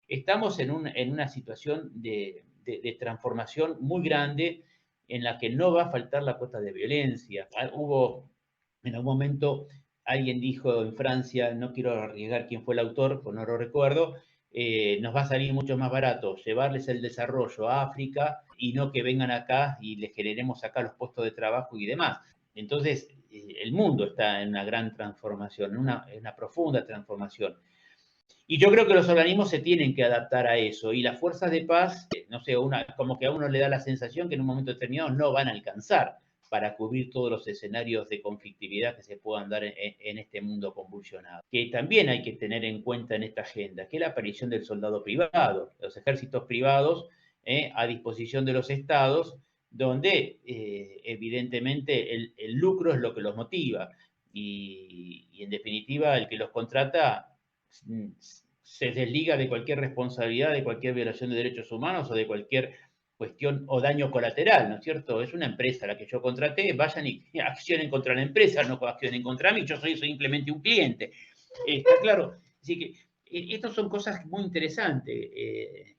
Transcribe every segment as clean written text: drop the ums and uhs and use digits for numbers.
estamos en una situación de transformación muy grande en la que no va a faltar la cuota de violencia. Hubo en algún momento, alguien dijo en Francia, no quiero arriesgar quién fue el autor, pues no lo recuerdo, nos va a salir mucho más barato llevarles el desarrollo a África y no que vengan acá y les generemos acá los puestos de trabajo y demás. Entonces, el mundo está en una gran transformación, en una profunda transformación. Y yo creo que los organismos se tienen que adaptar a eso. Y las fuerzas de paz, no sé, como que a uno le da la sensación que en un momento determinado no van a alcanzar para cubrir todos los escenarios de conflictividad que se puedan dar en este mundo convulsionado. Que también hay que tener en cuenta en esta agenda, que es la aparición del soldado privado, los ejércitos privados a disposición de los estados, donde evidentemente el lucro es lo que los motiva. Y en definitiva, el que los contrata se desliga de cualquier responsabilidad, de cualquier violación de derechos humanos o de cualquier cuestión o daño colateral, ¿no es cierto? Es una empresa la que yo contraté, vayan y accionen contra la empresa, no accionen contra mí, yo soy simplemente un cliente. Está claro. Así que estas son cosas muy interesantes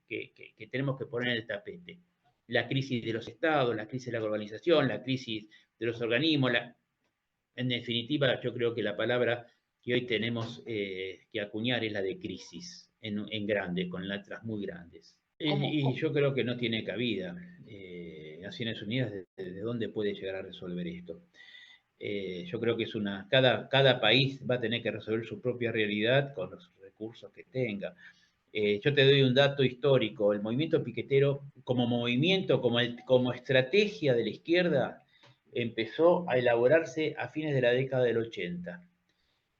que tenemos que poner en el tapete. La crisis de los estados, la crisis de la globalización, la crisis de los organismos, en definitiva, yo creo que la palabra que hoy tenemos que acuñar es la de crisis, en grande, con letras muy grandes. Y yo creo que no tiene cabida. Naciones Unidas, ¿desde dónde puede llegar a resolver esto? Yo creo que es cada país va a tener que resolver su propia realidad con los recursos que tenga. Yo te doy un dato histórico, el movimiento piquetero como movimiento, como estrategia de la izquierda, empezó a elaborarse a fines de la década del 80.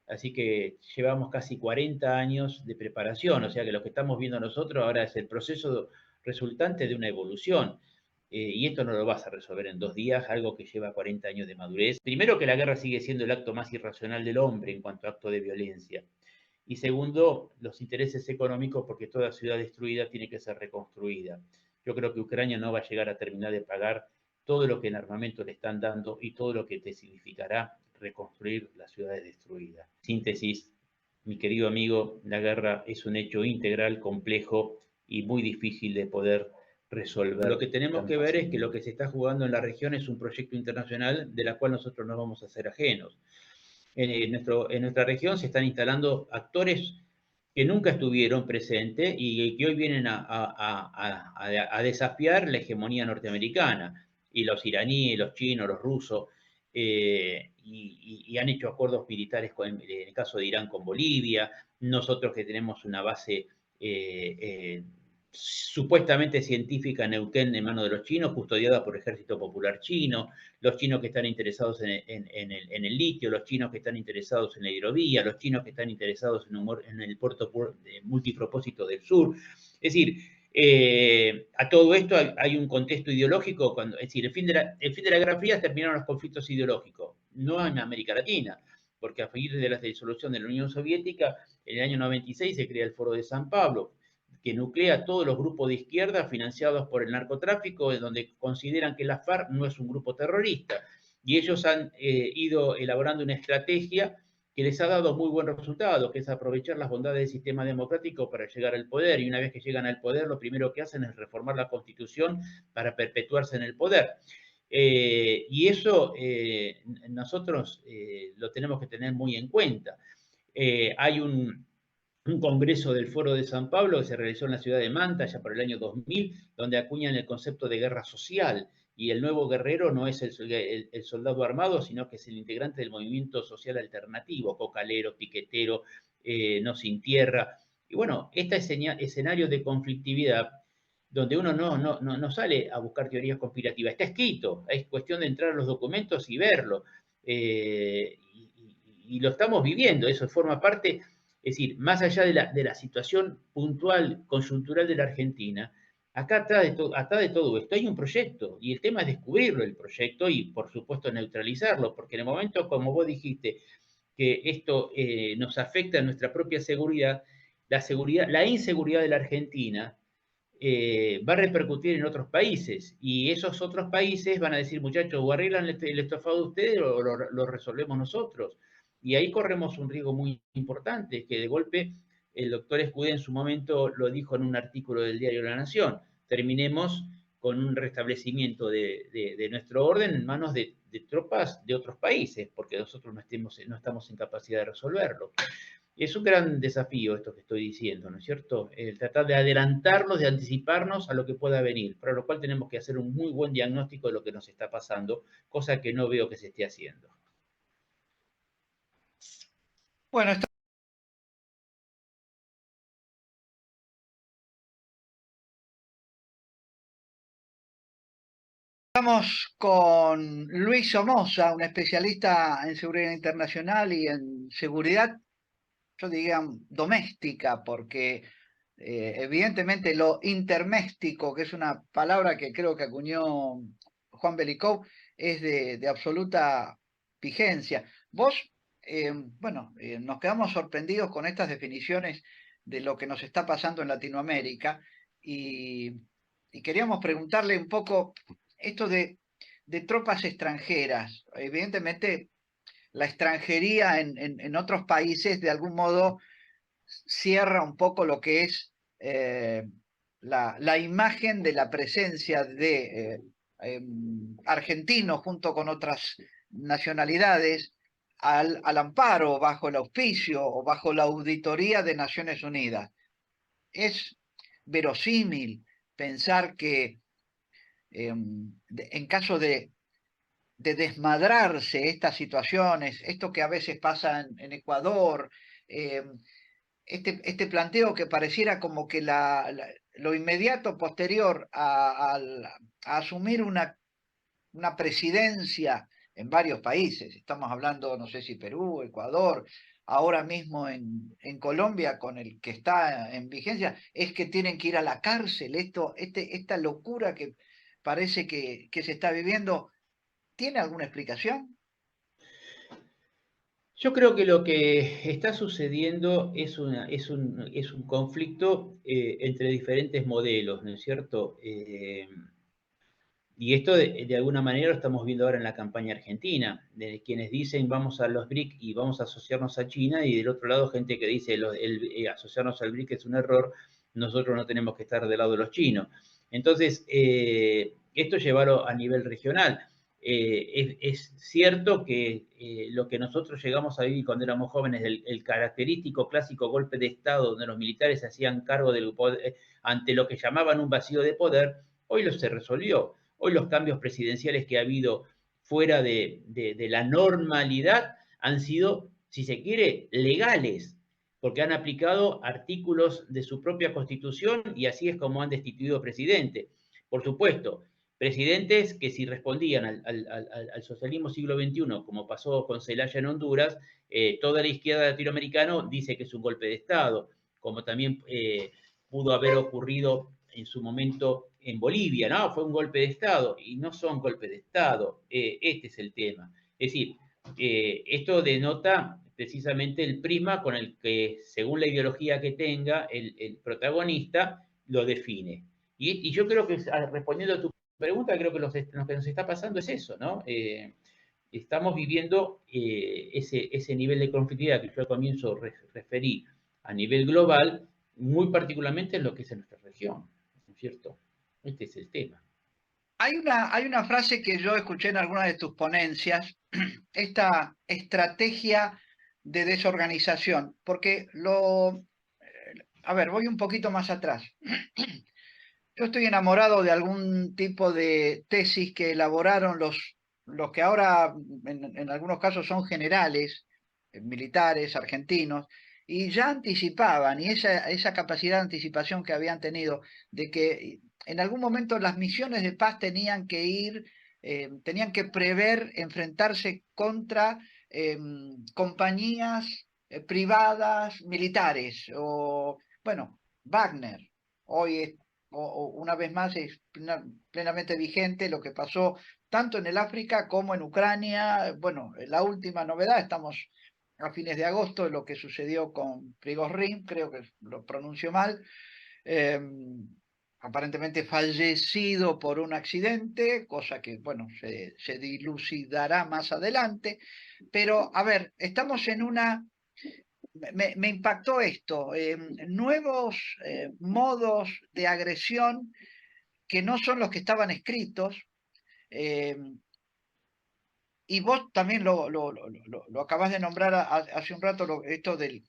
Así que llevamos casi 40 años de preparación, o sea que lo que estamos viendo nosotros ahora es el proceso resultante de una evolución. Y esto no lo vas a resolver en 2 días, algo que lleva 40 años de madurez. Primero que la guerra sigue siendo el acto más irracional del hombre en cuanto a acto de violencia. Y segundo, los intereses económicos, porque toda ciudad destruida tiene que ser reconstruida. Yo creo que Ucrania no va a llegar a terminar de pagar todo lo que en armamento le están dando y todo lo que te significará reconstruir las ciudades destruidas. Síntesis, mi querido amigo, la guerra es un hecho integral, complejo y muy difícil de poder resolver. Lo que tenemos que ver es que lo que se está jugando en la región es un proyecto internacional de la cual nosotros no vamos a ser ajenos. En nuestra región se están instalando actores que nunca estuvieron presentes y que hoy vienen a desafiar la hegemonía norteamericana. Y los iraníes, los chinos, los rusos, y han hecho acuerdos militares, en el caso de Irán con Bolivia, nosotros que tenemos una base supuestamente científica en Neuquén en manos de los chinos, custodiada por el Ejército Popular Chino, los chinos que están interesados en el litio, los chinos que están interesados en la hidrovía, los chinos que están interesados en el puerto multipropósito del sur. Es decir, a todo esto hay un contexto ideológico, es decir, el fin de la Guerra Fría terminaron los conflictos ideológicos, no en América Latina, porque a partir de la disolución de la Unión Soviética, en el año 96 se crea el Foro de San Pablo, que nuclea a todos los grupos de izquierda financiados por el narcotráfico, donde consideran que la FARC no es un grupo terrorista. Y ellos han ido elaborando una estrategia que les ha dado muy buen resultado, que es aprovechar las bondades del sistema democrático para llegar al poder. Y una vez que llegan al poder, lo primero que hacen es reformar la Constitución para perpetuarse en el poder. Y eso nosotros lo tenemos que tener muy en cuenta. Hay un congreso del Foro de San Pablo que se realizó en la ciudad de Manta ya por el año 2000, donde acuñan el concepto de guerra social. Y el nuevo guerrero no es el soldado armado, sino que es el integrante del movimiento social alternativo, cocalero, piquetero, no sin tierra. Y bueno, este escenario de conflictividad, donde uno no sale a buscar teorías conspirativas, está escrito, es cuestión de entrar a los documentos y verlo. Y lo estamos viviendo, eso forma parte. Es decir, más allá de la situación puntual, conjuntural de la Argentina, acá atrás de todo esto hay un proyecto y el tema es descubrirlo, el proyecto, y por supuesto neutralizarlo, porque en el momento, como vos dijiste, que esto nos afecta a nuestra propia seguridad, la inseguridad de la Argentina va a repercutir en otros países y esos otros países van a decir, muchachos, o arreglan el estofado de ustedes o lo resolvemos nosotros. Y ahí corremos un riesgo muy importante, que de golpe el doctor Escudé en su momento lo dijo en un artículo del diario La Nación, terminemos con un restablecimiento de nuestro orden en manos de tropas de otros países, porque nosotros no estamos en capacidad de resolverlo. Es un gran desafío esto que estoy diciendo, ¿no es cierto? El tratar de adelantarnos, de anticiparnos a lo que pueda venir, para lo cual tenemos que hacer un muy buen diagnóstico de lo que nos está pasando, cosa que no veo que se esté haciendo. Bueno, estamos con Luis Somoza, un especialista en seguridad internacional y en seguridad, yo diría, doméstica, porque evidentemente lo interméstico, que es una palabra que creo que acuñó Juan Belicov, es de absoluta vigencia. Vos, nos quedamos sorprendidos con estas definiciones de lo que nos está pasando en Latinoamérica y queríamos preguntarle un poco esto de tropas extranjeras. Evidentemente, la extranjería en otros países de algún modo cierra un poco lo que es la imagen de la presencia de argentinos junto con otras nacionalidades al amparo, bajo el auspicio o bajo la auditoría de Naciones Unidas. Es verosímil pensar que en caso de desmadrarse estas situaciones, esto que a veces pasa en Ecuador, este planteo que pareciera como que lo inmediato posterior a asumir una presidencia en varios países, estamos hablando, no sé si Perú, Ecuador, ahora mismo en Colombia con el que está en vigencia, es que tienen que ir a la cárcel. Esta locura que parece que se está viviendo, ¿tiene alguna explicación? Yo creo que lo que está sucediendo es un conflicto entre diferentes modelos, ¿no es cierto? Y esto de alguna manera lo estamos viendo ahora en la campaña argentina, de quienes dicen vamos a los BRIC y vamos a asociarnos a China, y del otro lado gente que dice asociarnos al BRIC es un error, nosotros no tenemos que estar del lado de los chinos. Entonces, esto llevarlo a nivel regional. Es cierto que lo que nosotros llegamos a vivir cuando éramos jóvenes, el característico clásico golpe de Estado, donde los militares se hacían cargo del poder, ante lo que llamaban un vacío de poder, hoy lo se resolvió. Hoy los cambios presidenciales que ha habido fuera de la normalidad han sido, si se quiere, legales, porque han aplicado artículos de su propia constitución y así es como han destituido presidente. Por supuesto, presidentes que si respondían al socialismo siglo XXI, como pasó con Zelaya en Honduras, toda la izquierda latinoamericana dice que es un golpe de Estado, como también pudo haber ocurrido en su momento en Bolivia, ¿no? Fue un golpe de Estado y no son golpes de Estado. Este es el tema. Es decir, esto denota precisamente el prisma con el que, según la ideología que tenga, el protagonista lo define. Y yo creo que, respondiendo a tu pregunta, creo que lo que nos está pasando es eso, ¿no? Estamos viviendo ese nivel de conflictividad que yo al comienzo referí a nivel global, muy particularmente en lo que es en nuestra región, ¿no es cierto? Este es el tema. Hay una frase que yo escuché en alguna de tus ponencias, esta estrategia de desorganización, porque a ver, voy un poquito más atrás. Yo estoy enamorado de algún tipo de tesis que elaboraron los que ahora en algunos casos son generales, militares, argentinos, y ya anticipaban, y esa capacidad de anticipación que habían tenido, de que en algún momento las misiones de paz tenían que ir, tenían que prever enfrentarse contra compañías privadas militares, o bueno, Wagner. Hoy una vez más es plenamente vigente lo que pasó tanto en el África como en Ucrania. Bueno, la última novedad, estamos a fines de agosto, lo que sucedió con Prigozhin, creo que lo pronuncio mal, eh, aparentemente fallecido por un accidente, cosa que, bueno, se dilucidará más adelante. Pero, a ver, estamos en una me impactó esto, nuevos modos de agresión que no son los que estaban escritos, eh, y vos también lo acabás de nombrar hace un rato, esto de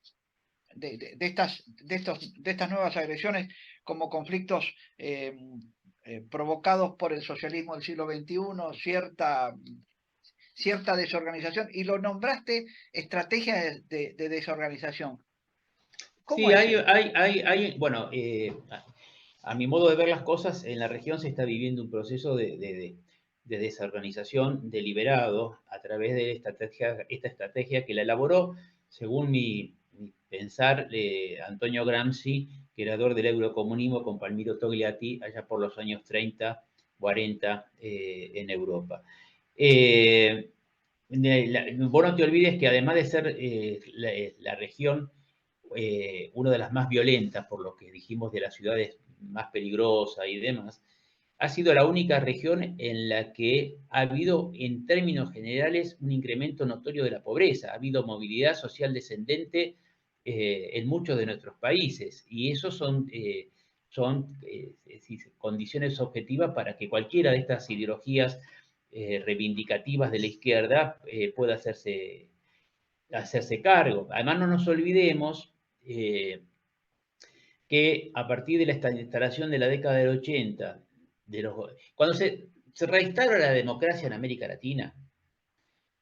estas nuevas agresiones como conflictos provocados por el socialismo del siglo XXI, cierta desorganización, y lo nombraste estrategia de desorganización. ¿Cómo Sí, es eso? bueno, a mi modo de ver las cosas, en la región se está viviendo un proceso de desorganización deliberado a través de esta estrategia que la elaboró, según mi pensar, Antonio Gramsci, creador del eurocomunismo con Palmiro Togliatti, allá por los años 30, 40 en Europa. Vos no te olvides que además de ser la región una de las más violentas, por lo que dijimos de las ciudades más peligrosas y demás, ha sido la única región en la que ha habido, en términos generales, un incremento notorio de la pobreza. Ha habido movilidad social descendente en muchos de nuestros países y eso son condiciones objetivas para que cualquiera de estas ideologías reivindicativas de la izquierda pueda hacerse cargo. Además, no nos olvidemos que a partir de la instalación de la década del 80, cuando se reinstaura la democracia en América Latina,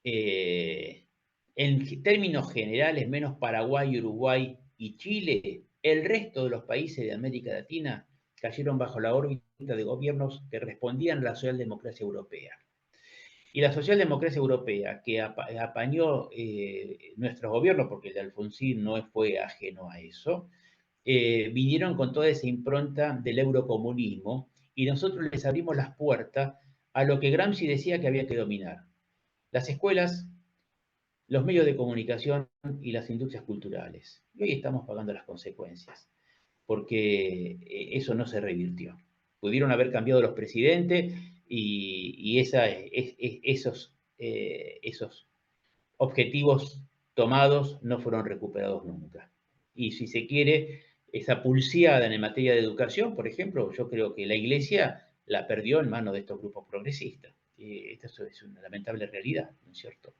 en términos generales, menos Paraguay, Uruguay y Chile, el resto de los países de América Latina cayeron bajo la órbita de gobiernos que respondían a la socialdemocracia europea. Y la socialdemocracia europea, que apañó nuestros gobiernos, porque el de Alfonsín no fue ajeno a eso, vinieron con toda esa impronta del eurocomunismo y nosotros les abrimos las puertas a lo que Gramsci decía que había que dominar. Las escuelas, los medios de comunicación y las industrias culturales. Y hoy estamos pagando las consecuencias, porque eso no se revirtió. Pudieron haber cambiado los presidentes y esos objetivos tomados no fueron recuperados nunca. Y si se quiere, esa pulseada en materia de educación, por ejemplo, yo creo que la Iglesia la perdió en manos de estos grupos progresistas. Esta es una lamentable realidad, ¿no es cierto?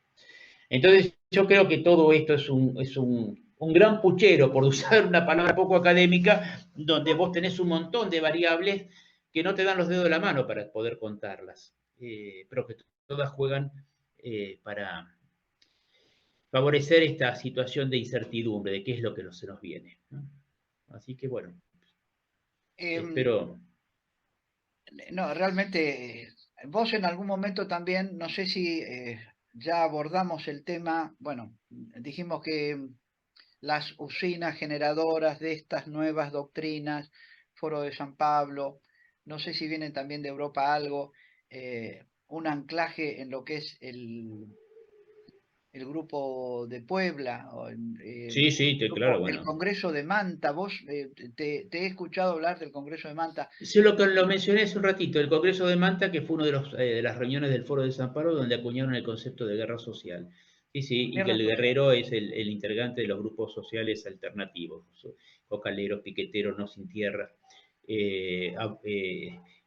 Entonces, yo creo que todo esto es un gran puchero, por usar una palabra poco académica, donde vos tenés un montón de variables que no te dan los dedos de la mano para poder contarlas, pero que todas juegan para favorecer esta situación de incertidumbre, de qué es lo que se nos viene, ¿no? Así que bueno, Em, espero. no, realmente, vos en algún momento también, no sé si ya abordamos el tema, bueno, dijimos que las usinas generadoras de estas nuevas doctrinas, Foro de San Pablo, no sé si vienen también de Europa algo, un anclaje en lo que es el grupo de Puebla, o Sí, sí, claro, el bueno. Congreso de Manta. Vos te he escuchado hablar del Congreso de Manta. Yo lo mencioné hace un ratito, el Congreso de Manta, que fue una de las reuniones del Foro de San Pablo, donde acuñaron el concepto de guerra social. Sí, sí, y que Guerra el social. guerrero es el integrante de los grupos sociales alternativos, cocaleros, piqueteros, no sin tierra, eh,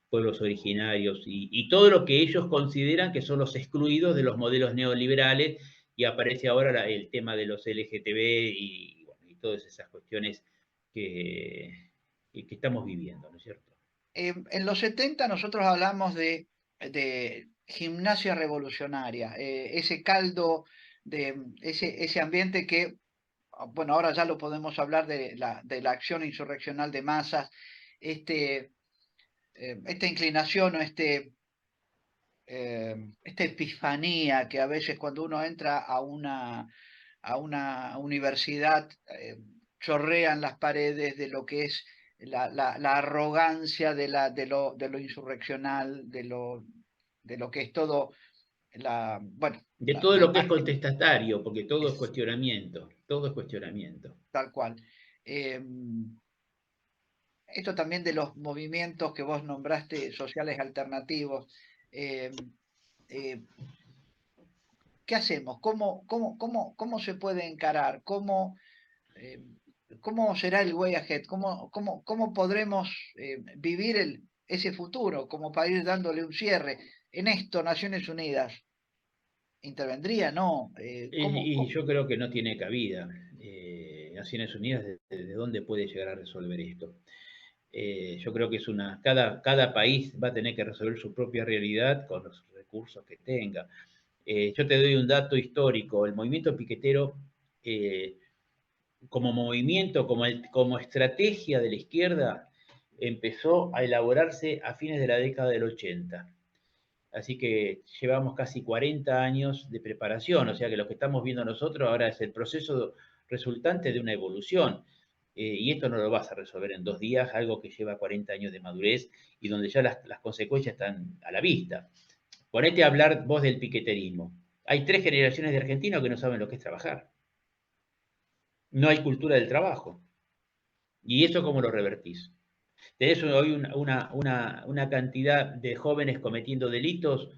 pueblos originarios y todo lo que ellos consideran que son los excluidos de los modelos neoliberales, y aparece ahora el tema de los LGTB bueno, y todas esas cuestiones que estamos viviendo, ¿no es cierto? En los 70 nosotros hablamos de gimnasia revolucionaria, ese caldo, ese ambiente que, bueno, ahora ya lo podemos hablar de la acción insurreccional de masas, este, esta inclinación o esta epifanía que a veces cuando uno entra a una universidad chorrean las paredes de lo que es la arrogancia de lo insurreccional, de lo que es todo bueno, De la, todo la lo que es imagen contestatario, porque es todo es cuestionamiento. tal cual. Eh, Esto también de los movimientos que vos nombraste sociales alternativos. eh, eh, ¿Qué hacemos? ¿Cómo se puede encarar? ¿cómo será el way ahead? ¿Cómo podremos vivir ese futuro como para ir dándole un cierre? En esto, Naciones Unidas, ¿intervendría? No. Y yo creo que no tiene cabida. Naciones Unidas, ¿desde dónde puede llegar a resolver esto? Yo creo que cada país va a tener que resolver su propia realidad con los recursos que tenga. Yo te doy un dato histórico. El movimiento piquetero, como movimiento, como estrategia de la izquierda, empezó a elaborarse a fines de la década del 80. Así que llevamos casi 40 años de preparación, o sea que lo que estamos viendo nosotros ahora es el proceso resultante de una evolución. Y esto no lo vas a resolver en 2 días, algo que lleva 40 años de madurez y donde ya las consecuencias están a la vista. Ponete a hablar vos del piqueterismo. Hay 3 generaciones de argentinos que no saben lo que es trabajar. No hay cultura del trabajo. ¿Y eso cómo lo revertís? Tenés hoy una cantidad de jóvenes cometiendo delitos,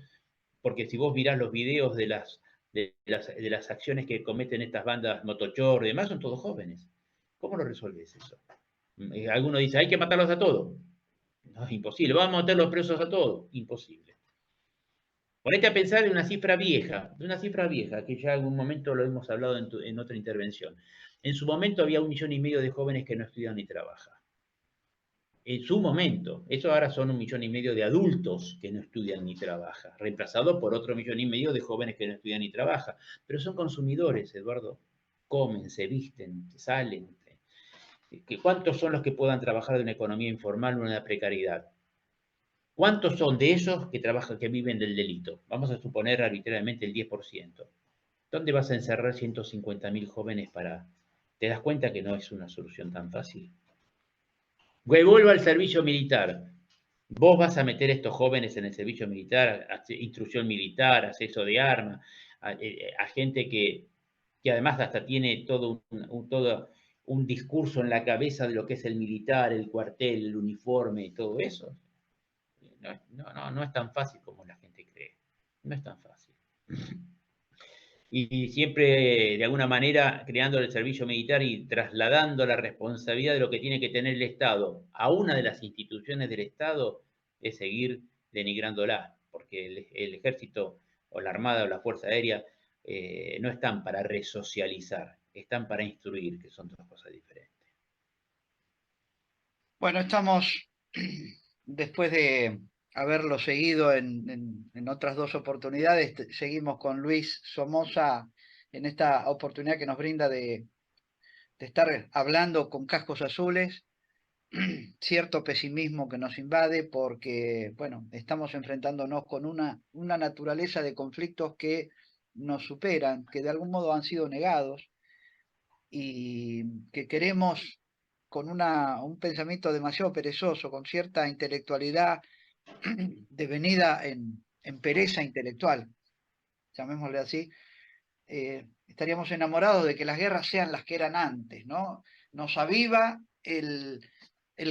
porque si vos mirás los videos de las acciones que cometen estas bandas motochorro y demás, son todos jóvenes. ¿Cómo lo resolves eso? Alguno dice, hay que matarlos a todos. No, es imposible. Vamos a meter los presos a todos. Imposible. Ponete a pensar de una cifra vieja, que ya en algún momento lo hemos hablado en otra intervención. En su momento había 1,5 millones de jóvenes que no estudian ni trabajan. En su momento, eso ahora son 1,5 millones de adultos que no estudian ni trabajan, reemplazados por otro 1,5 millones de jóvenes que no estudian ni trabajan. Pero son consumidores, Eduardo. Comen, se visten, salen. ¿Cuántos son los que puedan trabajar de una economía informal o una precariedad? ¿Cuántos son de esos que trabajan, que viven del delito? Vamos a suponer arbitrariamente el 10%. ¿Dónde vas a encerrar 150.000 jóvenes para...? ¿Te das cuenta que no es una solución tan fácil? Vuelvo al servicio militar. Vos vas a meter a estos jóvenes en el servicio militar, instrucción militar, acceso de armas, a gente que además hasta tiene todo un discurso en la cabeza de lo que es el militar, el cuartel, el uniforme y todo eso. No es tan fácil como la gente cree. No es tan fácil. Y siempre, de alguna manera, creando el servicio militar y trasladando la responsabilidad de lo que tiene que tener el Estado a una de las instituciones del Estado, es seguir denigrándola, porque el ejército o la armada o la fuerza aérea no están para resocializar, están para instruir, que son dos cosas diferentes. Bueno, estamos, después de haberlo seguido en otras dos oportunidades, seguimos con Luis Somoza en esta oportunidad que nos brinda de estar hablando con cascos azules. Cierto pesimismo que nos invade porque, bueno, estamos enfrentándonos con una naturaleza de conflictos que nos superan, que de algún modo han sido negados y que queremos con un pensamiento demasiado perezoso, con cierta intelectualidad devenida en pereza intelectual, llamémosle así, estaríamos enamorados de que las guerras sean las que eran antes, ¿no? Nos aviva el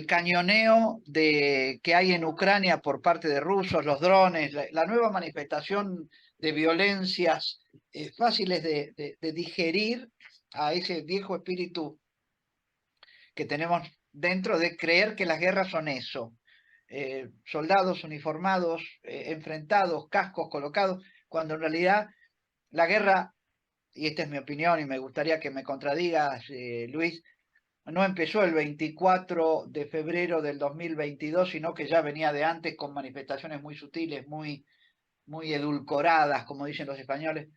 cañoneo que hay en Ucrania por parte de rusos, los drones, la nueva manifestación de violencias fáciles de digerir a ese viejo espíritu que tenemos dentro de creer que las guerras son eso. Soldados uniformados, enfrentados, cascos colocados, cuando en realidad la guerra, y esta es mi opinión y me gustaría que me contradigas, Luis, no empezó el 24 de febrero del 2022, sino que ya venía de antes con manifestaciones muy sutiles, muy edulcoradas, como dicen los españoles.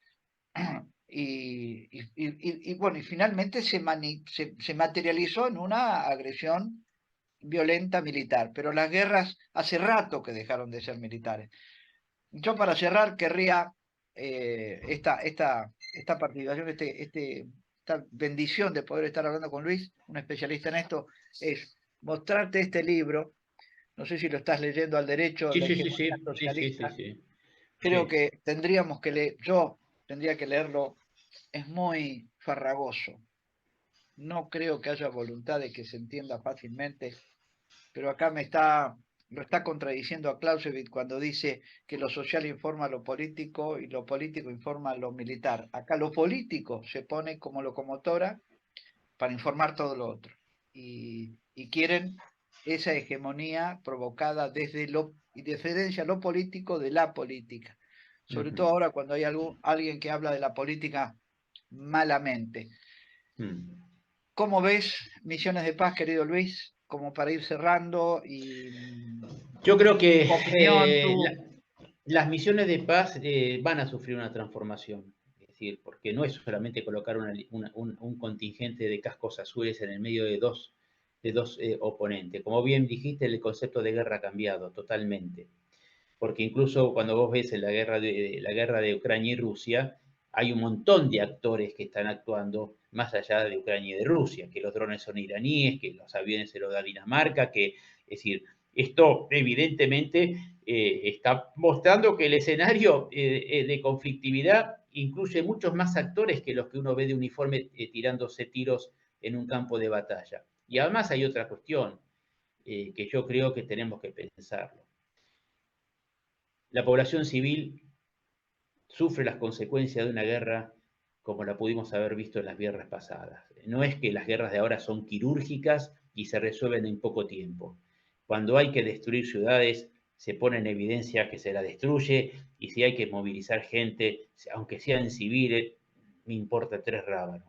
Y bueno, y finalmente se materializó en una agresión violenta militar, pero las guerras hace rato que dejaron de ser militares. Yo para cerrar querría esta participación, esta bendición de poder estar hablando con Luis, un especialista en esto, es mostrarte este libro. No sé si lo estás leyendo al derecho, Sí, La sí, sí, hegemonía sí, sí, sí, sí, socialista. sí. Creo Sí. que tendríamos que leer, yo tendría que leerlo, es muy farragoso. No creo que haya voluntad de que se entienda fácilmente, pero acá lo está contradiciendo a Clausewitz cuando dice que lo social informa lo político y lo político informa lo militar. Acá lo político se pone como locomotora para informar todo lo otro. Y quieren esa hegemonía provocada desde y diferencia lo político de la política. Sobre todo ahora cuando hay alguien que habla de la política malamente. ¿Cómo ves Misiones de Paz, querido Luis? Como para ir cerrando y... Yo creo que las misiones de paz van a sufrir una transformación. Es decir, porque no es solamente colocar un contingente de cascos azules en el medio de dos oponentes. Como bien dijiste, el concepto de guerra ha cambiado totalmente. Porque incluso cuando vos ves en la guerra de Ucrania y Rusia, hay un montón de actores que están actuando más allá de Ucrania y de Rusia, que los drones son iraníes, que los aviones se los da Dinamarca, es decir, esto evidentemente está mostrando que el escenario de conflictividad incluye muchos más actores que los que uno ve de uniforme tirándose tiros en un campo de batalla. Y además hay otra cuestión que yo creo que tenemos que pensarlo. La población civil sufre las consecuencias de una guerra como la pudimos haber visto en las guerras pasadas. No es que las guerras de ahora son quirúrgicas y se resuelven en poco tiempo. Cuando hay que destruir ciudades, se pone en evidencia que se la destruye, y si hay que movilizar gente, aunque sean civiles, me importa 3 rábanos.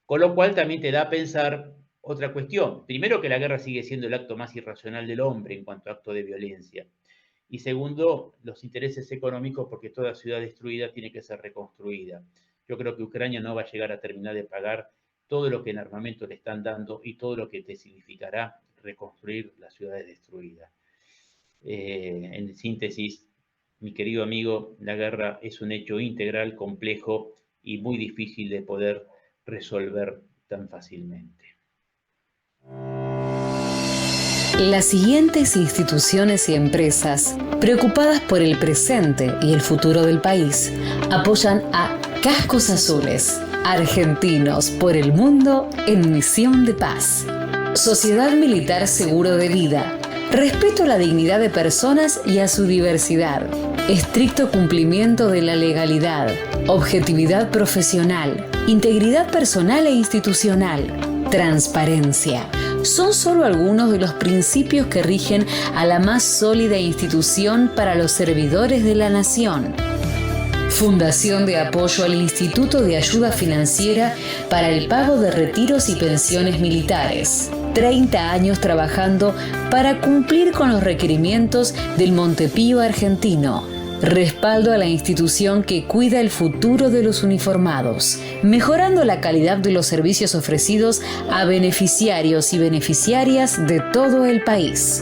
Con lo cual también te da a pensar otra cuestión. Primero, que la guerra sigue siendo el acto más irracional del hombre en cuanto a acto de violencia. Y segundo, los intereses económicos, porque toda ciudad destruida tiene que ser reconstruida. Yo creo que Ucrania no va a llegar a terminar de pagar todo lo que en armamento le están dando y todo lo que te significará reconstruir las ciudades destruidas. En síntesis, mi querido amigo, la guerra es un hecho integral, complejo y muy difícil de poder resolver tan fácilmente. Las siguientes instituciones y empresas, preocupadas por el presente y el futuro del país, apoyan a Cascos Azules, argentinos por el mundo en misión de paz. Sociedad Militar Seguro de Vida, respeto a la dignidad de personas y a su diversidad, estricto cumplimiento de la legalidad, objetividad profesional, integridad personal e institucional, transparencia. Son solo algunos de los principios que rigen a la más sólida institución para los servidores de la nación. Fundación de apoyo al Instituto de Ayuda Financiera para el pago de retiros y pensiones militares. 30 años trabajando para cumplir con los requerimientos del Montepío argentino. Respaldo a la institución que cuida el futuro de los uniformados, mejorando la calidad de los servicios ofrecidos a beneficiarios y beneficiarias de todo el país.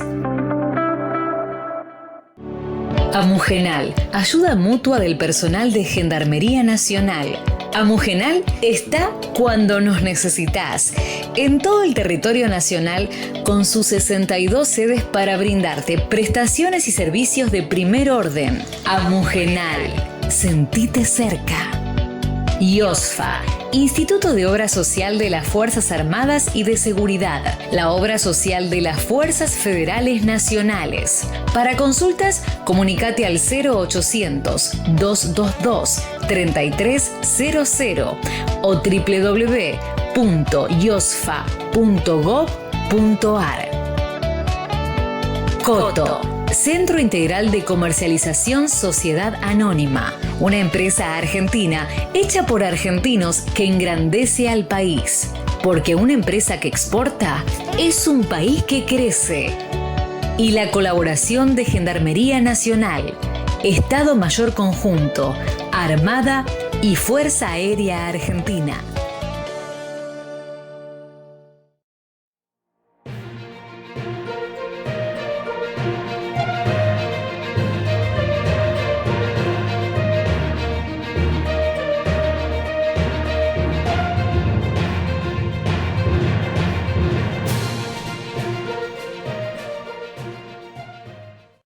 Amugenal, ayuda mutua del personal de Gendarmería Nacional. Amugenal está cuando nos necesitas, en todo el territorio nacional, con sus 62 sedes para brindarte prestaciones y servicios de primer orden. Amugenal, sentite cerca. IOSFA, Instituto de Obra Social de las Fuerzas Armadas y de Seguridad, la obra social de las Fuerzas Federales Nacionales. Para consultas, comunicate al 0800-222-3300 o www.iosfa.gov.ar. Coto, Centro Integral de Comercialización Sociedad Anónima, una empresa argentina hecha por argentinos que engrandece al país. Porque una empresa que exporta es un país que crece. Y la colaboración de Gendarmería Nacional, Estado Mayor Conjunto, Armada y Fuerza Aérea Argentina.